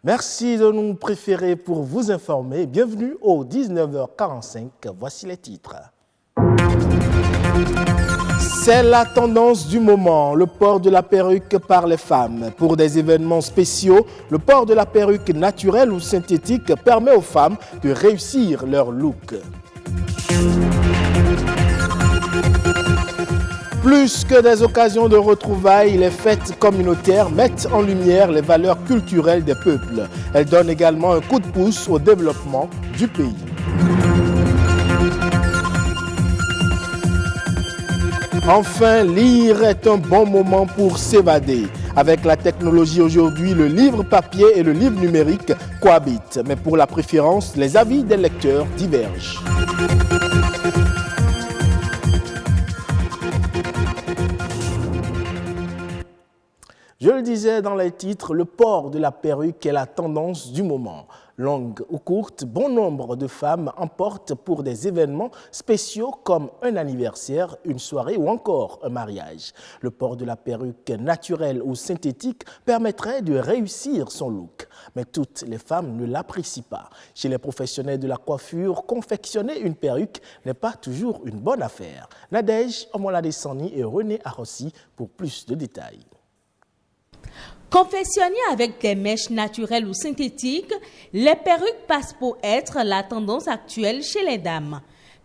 Merci de nous préférer pour vous informer. Bienvenue au 19h45. Voici les titres. C'est la tendance du moment, le port de la perruque par les femmes. Pour des événements spéciaux, le port de la perruque naturelle ou synthétique permet aux femmes de réussir leur look. Plus que des occasions de retrouvailles, les fêtes communautaires mettent en lumière les valeurs culturelles des peuples. Elles donnent également un coup de pouce au développement du pays. Enfin, lire est un bon moment pour s'évader. Avec la technologie aujourd'hui, le livre papier et le livre numérique cohabitent. Mais pour la préférence, les avis des lecteurs divergent. Je le disais dans les titres, le port de la perruque est la tendance du moment. Longue ou courte, bon nombre de femmes en portent pour des événements spéciaux comme un anniversaire, une soirée ou encore un mariage. Le port de la perruque naturelle ou synthétique permettrait de réussir son look. Mais toutes les femmes ne l'apprécient pas. Chez les professionnels de la coiffure, confectionner une perruque n'est pas toujours une bonne affaire. Nadège Omoladesani et René Arossi pour plus de détails. Confectionnées avec des mèches naturelles ou synthétiques, les perruques passent pour être la tendance actuelle chez les dames.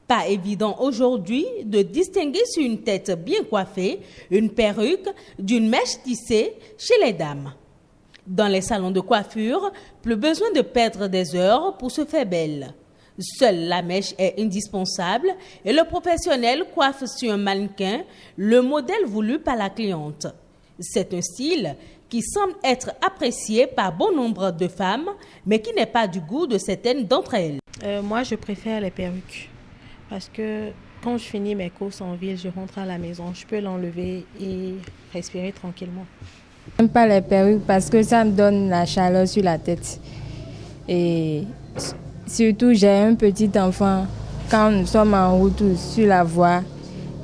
Pas évident aujourd'hui de distinguer sur une tête bien coiffée une perruque d'une mèche tissée chez les dames. Dans les salons de coiffure, plus besoin de perdre des heures pour se faire belle. Seule la mèche est indispensable et le professionnel coiffe sur un mannequin le modèle voulu par la cliente. C'est un style qui semble être apprécié par bon nombre de femmes, mais qui n'est pas du goût de certaines d'entre elles. Moi, je préfère les perruques parce que quand je finis mes courses en ville, je rentre à la maison, je peux l'enlever et respirer tranquillement. Je n'aime pas les perruques parce que ça me donne la chaleur sur la tête. Et surtout, j'ai un petit enfant. Quand nous sommes en route ou sur la voie,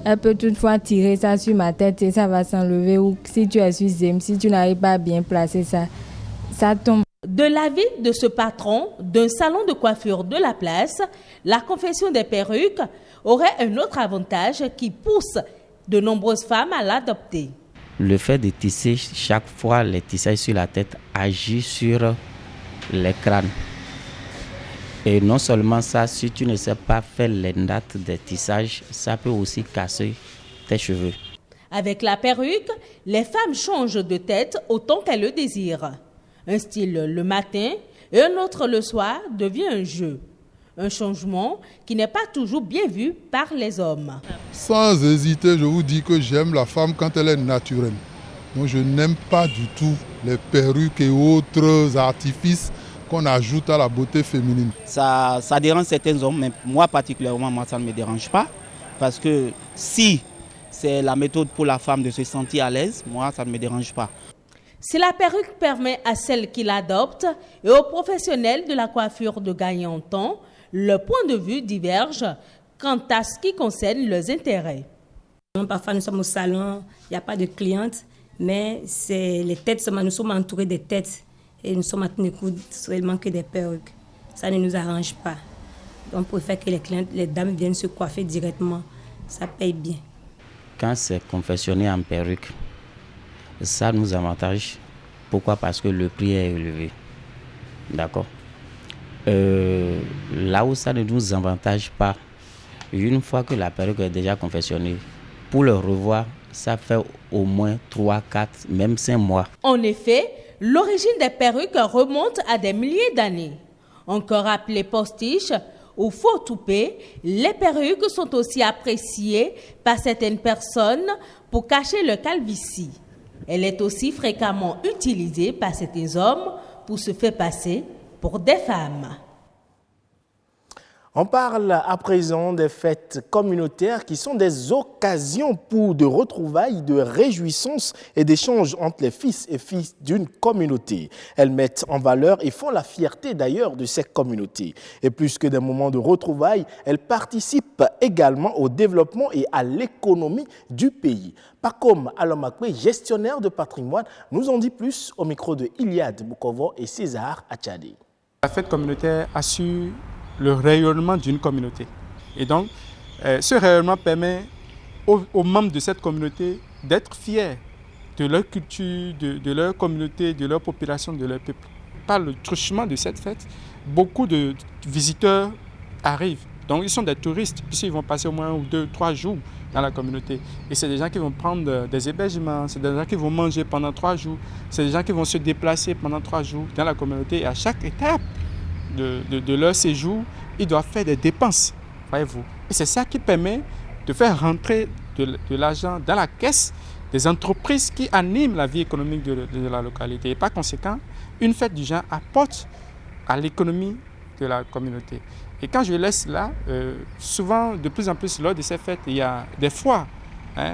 elle peut toutefois tirer ça sur ma tête et ça va s'enlever. Ou si tu es sur Zem, si tu n'arrives pas à bien placer ça, ça tombe. De l'avis de ce patron d'un salon de coiffure de la place, la confection des perruques aurait un autre avantage qui pousse de nombreuses femmes à l'adopter. Le fait de tisser chaque fois les tissages sur la tête agit sur les crânes. Et non seulement ça, si tu ne sais pas faire les nattes des tissages, ça peut aussi casser tes cheveux. Avec la perruque, les femmes changent de tête autant qu'elles le désirent. Un style le matin et un autre le soir devient un jeu. Un changement qui n'est pas toujours bien vu par les hommes. Sans hésiter, je vous dis que j'aime la femme quand elle est naturelle. Donc je n'aime pas du tout les perruques et autres artifices qu'on ajoute à la beauté féminine. Ça dérange certains hommes, mais moi particulièrement, ça ne me dérange pas. Parce que si c'est la méthode pour la femme de se sentir à l'aise, moi, ça ne me dérange pas. Si la perruque permet à celles qui l'adoptent et aux professionnels de la coiffure de gagner en temps, le point de vue diverge quant à ce qui concerne leurs intérêts. Parfois, nous sommes au salon, il n'y a pas de clientes, mais c'est les têtes, nous sommes entourés de têtes. Et nous sommes à tenir coude seulement que des perruques. Ça ne nous arrange pas. Donc, on préfère que les dames viennent se coiffer directement. Ça paye bien. Quand c'est confectionné en perruque, ça nous avantage. Pourquoi? Parce que le prix est élevé. D'accord? Là où ça ne nous avantage pas, une fois que la perruque est déjà confectionnée, pour le revoir, ça fait au moins 3, 4, même 5 mois. En effet, l'origine des perruques remonte à des milliers d'années. Encore appelées postiches ou faux toupets, les perruques sont aussi appréciées par certaines personnes pour cacher le calvitie. Elle est aussi fréquemment utilisée par certains hommes pour se faire passer pour des femmes. On parle à présent des fêtes communautaires qui sont des occasions de retrouvailles, de réjouissance et d'échanges entre les fils et filles d'une communauté. Elles mettent en valeur et font la fierté d'ailleurs de ces communautés. Et plus que des moments de retrouvailles, elles participent également au développement et à l'économie du pays. Pacom Alomakwe, gestionnaire de patrimoine, nous en dit plus au micro de Iliad Boukovo et César Achade. La fête communautaire assure le rayonnement d'une communauté. Et donc, ce rayonnement permet aux membres de cette communauté d'être fiers de leur culture, de leur communauté, de leur population, de leur peuple. Par le truchement de cette fête, beaucoup de visiteurs arrivent. Donc, ils sont des touristes, puisqu'ils vont passer au moins 2 ou 3 jours dans la communauté. Et c'est des gens qui vont prendre des hébergements, c'est des gens qui vont manger pendant 3 jours, c'est des gens qui vont se déplacer pendant 3 jours dans la communauté. Et à chaque étape de leur séjour, ils doivent faire des dépenses, voyez-vous. Et c'est ça qui permet de faire rentrer de l'argent dans la caisse des entreprises qui animent la vie économique de la localité. Et par conséquent, une fête du genre apporte à l'économie de la communauté. Et quand je laisse là, souvent, de plus en plus, lors de ces fêtes, il y a des foires,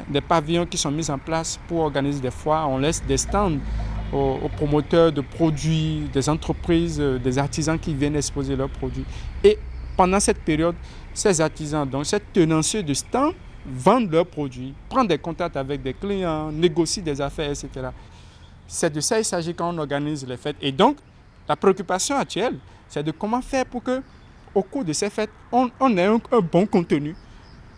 des pavillons qui sont mis en place pour organiser des foires. On laisse des stands aux promoteurs de produits, des entreprises, des artisans qui viennent exposer leurs produits. Et pendant cette période, ces artisans, donc ces tenanciers de stands, vendent leurs produits, prennent des contacts avec des clients, négocient des affaires, etc. C'est de ça qu'il s'agit quand on organise les fêtes. Et donc, la préoccupation actuelle, c'est de comment faire pour que, au cours de ces fêtes, on ait un bon contenu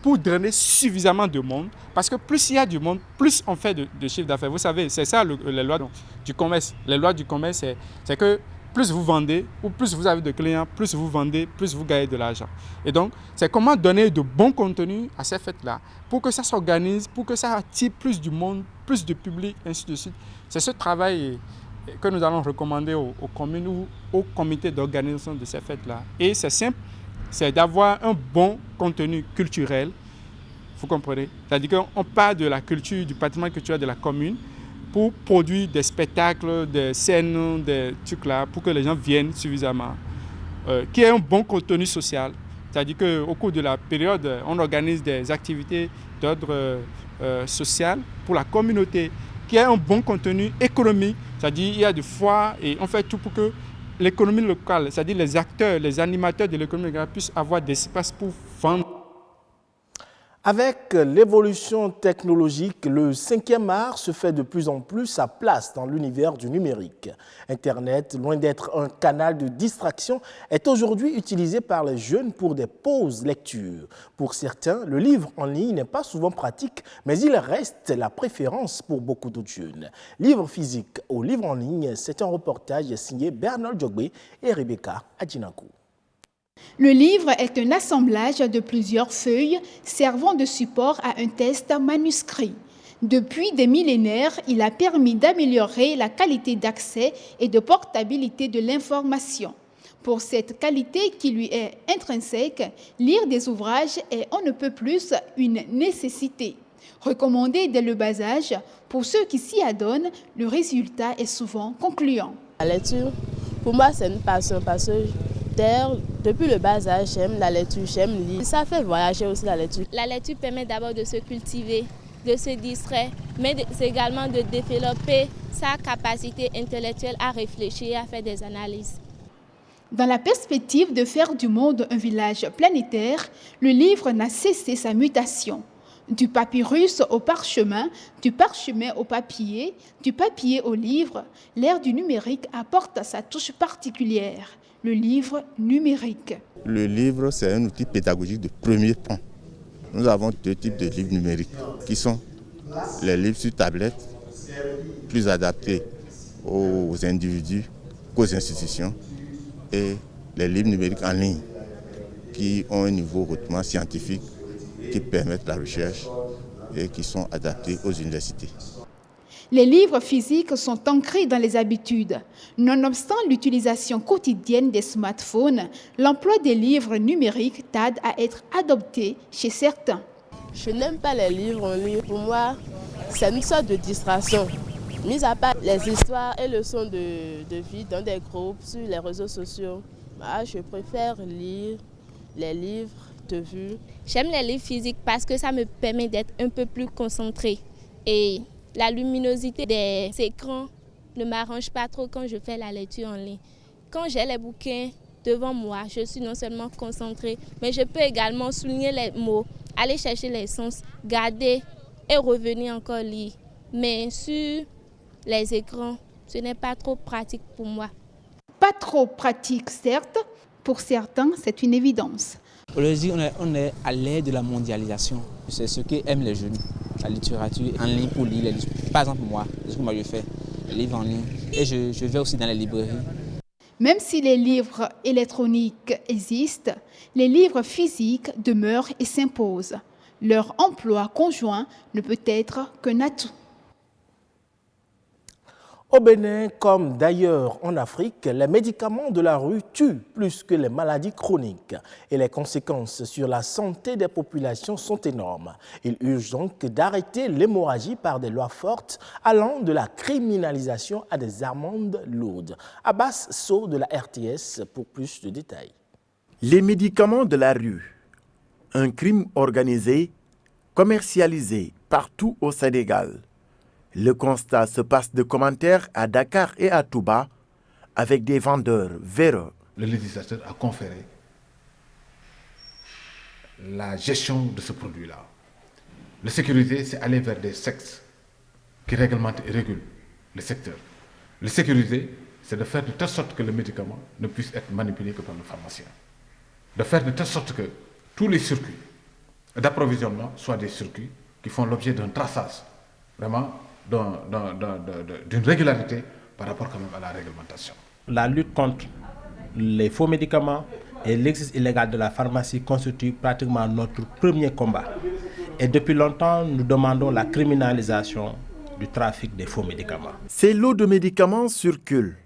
pour drainer suffisamment de monde. Parce que plus il y a du monde, plus on fait de chiffre d'affaires. Vous savez, c'est ça les lois du commerce. Les lois du commerce, c'est que plus vous vendez, ou plus vous avez de clients, plus vous vendez, plus vous gagnez de l'argent. Et donc, c'est comment donner de bons contenus à ces fêtes-là, pour que ça s'organise, pour que ça attire plus du monde, plus de public, ainsi de suite. C'est ce travail que nous allons recommander aux communes ou aux comités d'organisation de ces fêtes-là. Et c'est simple, c'est d'avoir un bon contenu culturel, vous comprenez? C'est-à-dire qu'on part de la culture, du patrimoine culturel de la commune, pour produire des spectacles, des scènes, des trucs là, pour que les gens viennent suffisamment. Qu'il y ait un bon contenu social. C'est-à-dire qu'au cours de la période, on organise des activités d'ordre social pour la communauté. Qu'il y ait un bon contenu économique. C'est-à-dire qu'il y a des foires et on fait tout pour que l'économie locale, c'est-à-dire les acteurs, les animateurs de l'économie locale puissent avoir des espaces pour vendre. Avec l'évolution technologique, le 5e art se fait de plus en plus sa place dans l'univers du numérique. Internet, loin d'être un canal de distraction, est aujourd'hui utilisé par les jeunes pour des pauses lecture. Pour certains, le livre en ligne n'est pas souvent pratique, mais il reste la préférence pour beaucoup d'autres jeunes. Livre physique ou livre en ligne, c'est un reportage signé Bernard Djogbe et Rebecca Adjinakou. Le livre est un assemblage de plusieurs feuilles servant de support à un texte manuscrit. Depuis des millénaires, il a permis d'améliorer la qualité d'accès et de portabilité de l'information. Pour cette qualité qui lui est intrinsèque, lire des ouvrages est on ne peut plus une nécessité. Recommandé dès le bas âge, pour ceux qui s'y adonnent, le résultat est souvent concluant. La lecture, pour moi, c'est une passion parce que depuis le bas âge, j'aime la lecture, j'aime lire. Ça fait voyager aussi la lecture. La lecture permet d'abord de se cultiver, de se distraire, mais c'est également de développer sa capacité intellectuelle à réfléchir et à faire des analyses. Dans la perspective de faire du monde un village planétaire, le livre n'a cessé sa mutation. Du papyrus au parchemin, du parchemin au papier au livre, l'ère du numérique apporte sa touche particulière. Le livre numérique. Le livre, c'est un outil pédagogique de premier plan. Nous avons 2 types de livres numériques qui sont les livres sur tablette, plus adaptés aux individus qu'aux institutions, et les livres numériques en ligne qui ont un niveau hautement scientifique, qui permettent la recherche et qui sont adaptés aux universités. Les livres physiques sont ancrés dans les habitudes. Nonobstant l'utilisation quotidienne des smartphones, l'emploi des livres numériques tarde à être adopté chez certains. Je n'aime pas les livres en ligne. Pour moi, c'est une sorte de distraction. Mis à part les histoires et leçons de vie dans des groupes sur les réseaux sociaux, je préfère lire les livres de vue. J'aime les livres physiques parce que ça me permet d'être un peu plus concentrée. Et la luminosité des écrans ne m'arrange pas trop quand je fais la lecture en ligne. Quand j'ai les bouquins devant moi, je suis non seulement concentrée, mais je peux également souligner les mots, aller chercher les sens, garder et revenir encore lire. Mais sur les écrans, ce n'est pas trop pratique pour moi. Pas trop pratique, certes. Pour certains, c'est une évidence. Aujourd'hui, on est à l'ère de la mondialisation. C'est ce qu'aiment les jeunes. La littérature en ligne pour lire les livres. Par exemple, moi, ce que moi je fais, les livres en ligne. Et je vais aussi dans les librairies. Même si les livres électroniques existent, les livres physiques demeurent et s'imposent. Leur emploi conjoint ne peut être qu'un atout. Au Bénin, comme d'ailleurs en Afrique, les médicaments de la rue tuent plus que les maladies chroniques et les conséquences sur la santé des populations sont énormes. Il urge donc d'arrêter l'hémorragie par des lois fortes allant de la criminalisation à des amendes lourdes. Abbas Sow de la RTS pour plus de détails. Les médicaments de la rue, un crime organisé, commercialisé partout au Sénégal. Le constat se passe de commentaires à Dakar et à Touba avec des vendeurs véreux. Le législateur a conféré la gestion de ce produit-là. La sécurité, c'est aller vers des sectes qui réglementent et régulent le secteur. La sécurité, c'est de faire de telle sorte que le médicament ne puisse être manipulé que par le pharmacien. De faire de telle sorte que tous les circuits d'approvisionnement soient des circuits qui font l'objet d'un traçage, vraiment d'une régularité par rapport quand même à la réglementation. La lutte contre les faux médicaments et l'exercice illégal de la pharmacie constitue pratiquement notre premier combat. Et depuis longtemps, nous demandons la criminalisation du trafic des faux médicaments. Ces lots de médicaments circulent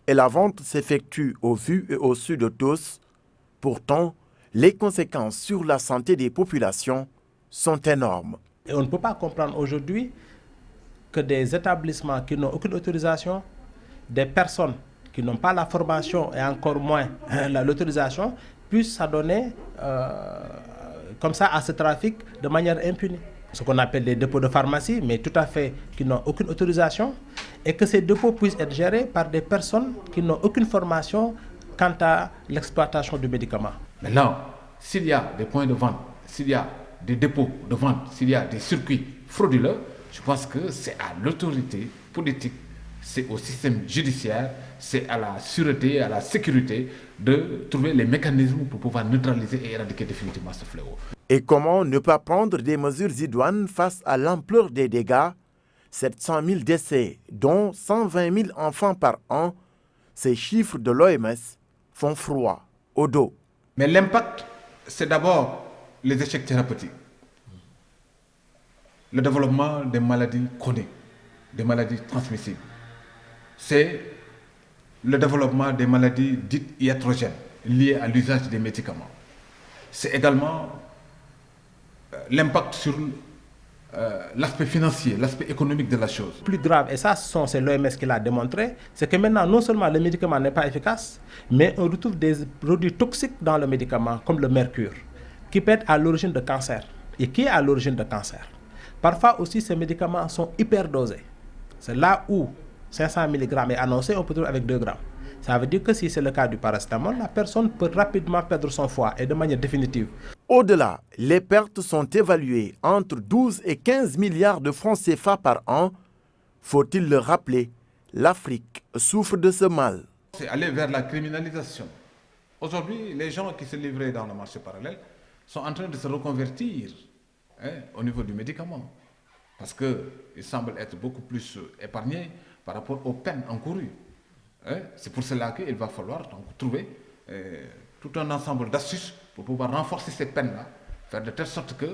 et la vente s'effectue au vu et au su de tous. Pourtant, les conséquences sur la santé des populations sont énormes. Et on ne peut pas comprendre aujourd'hui que des établissements qui n'ont aucune autorisation, des personnes qui n'ont pas la formation et encore moins l'autorisation, puissent s'adonner comme ça à ce trafic de manière impunie. Ce qu'on appelle des dépôts de pharmacie, mais tout à fait qui n'ont aucune autorisation, et que ces dépôts puissent être gérés par des personnes qui n'ont aucune formation quant à l'exploitation du médicament. Maintenant, s'il y a des points de vente, s'il y a des dépôts de vente, s'il y a des circuits frauduleux, je pense que c'est à l'autorité politique, c'est au système judiciaire, c'est à la sûreté, à la sécurité de trouver les mécanismes pour pouvoir neutraliser et éradiquer définitivement ce fléau. Et comment ne pas prendre des mesures idoines face à l'ampleur des dégâts? 700 000 décès, dont 120 000 enfants par an, ces chiffres de l'OMS font froid au dos. Mais l'impact, c'est d'abord les échecs thérapeutiques. Le développement des maladies chroniques, des maladies transmissibles. C'est le développement des maladies dites iatrogènes liées à l'usage des médicaments. C'est également l'impact sur l'aspect financier, l'aspect économique de la chose. Plus grave, et ça c'est l'OMS qui l'a démontré, c'est que maintenant non seulement le médicament n'est pas efficace, mais on retrouve des produits toxiques dans le médicament, comme le mercure, qui peut être à l'origine de cancer et qui est à l'origine de cancer. Parfois aussi, ces médicaments sont hyperdosés. C'est là où 500 mg est annoncé, on peut trouver avec 2 grammes. Ça veut dire que si c'est le cas du paracétamol, la personne peut rapidement perdre son foie et de manière définitive. Au-delà, les pertes sont évaluées entre 12 et 15 milliards de francs CFA par an. Faut-il le rappeler, l'Afrique souffre de ce mal. C'est aller vers la criminalisation. Aujourd'hui, les gens qui se livraient dans le marché parallèle sont en train de se reconvertir au niveau du médicament. Parce qu'ils semblent être beaucoup plus épargnés par rapport aux peines encourues. C'est pour cela qu'il va falloir donc trouver tout un ensemble d'astuces pour pouvoir renforcer ces peines-là, faire de telle sorte que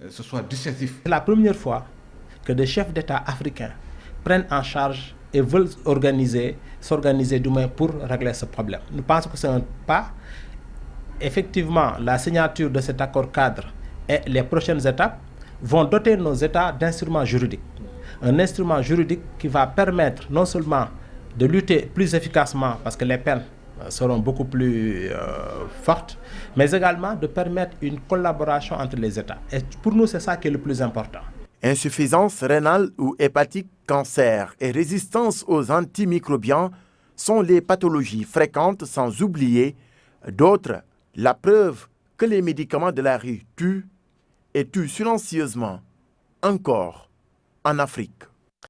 ce soit dissuasif. C'est la première fois que des chefs d'État africains prennent en charge et veulent s'organiser du moins pour régler ce problème. Nous pensons que c'est un pas. Effectivement, la signature de cet accord cadre et les prochaines étapes vont doter nos États d'instruments juridiques. Un instrument juridique qui va permettre non seulement de lutter plus efficacement, parce que les peines seront beaucoup plus fortes, mais également de permettre une collaboration entre les États. Et pour nous, c'est ça qui est le plus important. Insuffisance rénale ou hépatique, cancer et résistance aux antimicrobiens sont les pathologies fréquentes, sans oublier d'autres, la preuve que les médicaments de la rue tuent et tuent silencieusement encore en Afrique.